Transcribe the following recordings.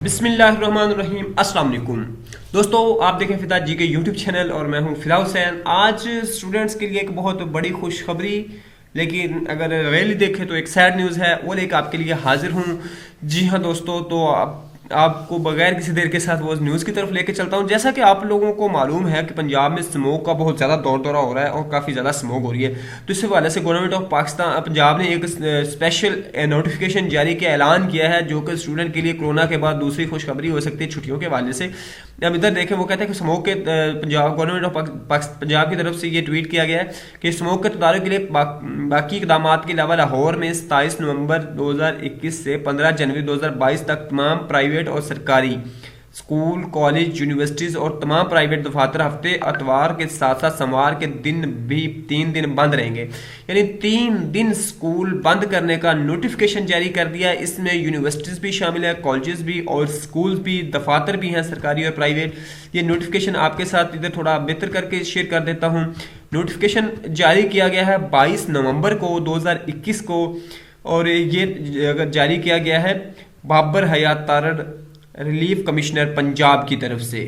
बिस्मिल्लाहिर्रहमानिर्रहीम अस्सलाम वालेकुम दोस्तों, आप देखें फिदा जी के यूट्यूब चैनल और मैं हूं फिदा हुसैन। आज स्टूडेंट्स के लिए एक बहुत बड़ी खुशखबरी, लेकिन अगर रियली देखें तो एक सैड न्यूज़ है, वो लेकर आपके लिए हाजिर हूं। जी हाँ दोस्तों, तो आपको बगैर किसी देर के साथ वो न्यूज़ की तरफ लेके चलता हूं। जैसा कि आप लोगों को मालूम है कि पंजाब में स्मोक का बहुत ज़्यादा दौर दौरा हो रहा है और काफ़ी ज़्यादा स्मोक हो रही है, तो इस हवाले से गवर्नमेंट ऑफ पाकिस्तान पंजाब ने एक स्पेशल नोटिफिकेशन जारी किया, ऐलान किया है, जो कि स्टूडेंट के लिए कोरोना के बाद दूसरी खुशखबरी हो सकती है छुट्टियों के हवाले से। अब इधर देखें, वो कहते हैं कि स्मोक के पंजाब गवर्नमेंट ऑफ पंजाब की तरफ से ये ट्वीट किया गया है कि स्मोक के तदारुक के लिए बाकी इकदाम के अलावा लाहौर में 27 नवंबर 2021 से 15 जनवरी 2022 तक तमाम प्राइवेट और सरकारी स्कूल, कॉलेज, यूनिवर्सिटीज और तमाम प्राइवेट दफातर हफ्ते अतवार के साथ साथ सोमवार के दिन भी 3 दिन बंद रहेंगे। यानी 3 दिन स्कूल बंद करने का नोटिफिकेशन जारी कर दिया है। इसमें यूनिवर्सिटीज भी शामिल है, कॉलेजेस भी और स्कूल भी, दफातर भी हैं सरकारी और प्राइवेट। ये नोटिफिकेशन आपके साथ इधर थोड़ा बेहतर करके शेयर कर देता हूँ। नोटिफिकेशन जारी किया गया है 22 नवंबर को 2021 को, और ये जारी किया गया है बाबर हयात तारड़ रिलीफ कमिश्नर पंजाब की तरफ से।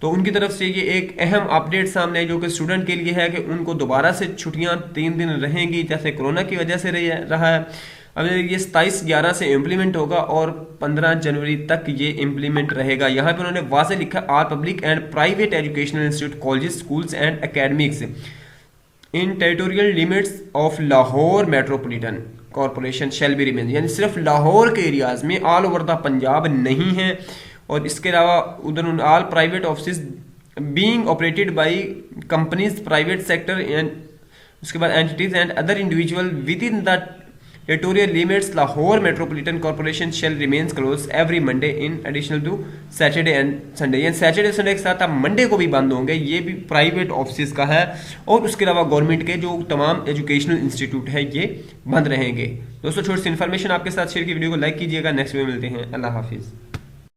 तो उनकी तरफ से ये एक अहम अपडेट सामने है, जो कि स्टूडेंट के लिए है कि उनको दोबारा से छुट्टियां 3 दिन रहेंगी, जैसे कोरोना की वजह से रहा है। अब ये 27/11 से इम्प्लीमेंट होगा और 15 जनवरी तक ये इम्प्लीमेंट रहेगा। यहाँ पे उन्होंने वाज़े लिखा, all public and private educational institute, college, schools and academics in territorial limits of Lahore metropolitan corporation shall be remain, यानी सिर्फ लाहौर के एरियाज में, ऑल ओवर द पंजाब नहीं है। और इसके अलावा उधर all private office being operated by companies, private sector and उसके बाद entities and other individual within the territorial limits Lahore metropolitan corporation shall remains close every Monday in additional to Saturday and Sunday. यानी Saturday Sunday के साथ आप Monday को भी बंद होंगे। ये भी प्राइवेट ऑफिस का है। और उसके अलावा गवर्नमेंट के जो तमाम एजुकेशनल इंस्टीट्यूट है ये बंद रहेंगे। दोस्तों, छोटी सी इन्फॉर्मेशन आपके साथ शेयर की, वीडियो को लाइक कीजिएगा। नेक्स्ट वीडियो मिलते हैं। अल्लाह हाफिज़।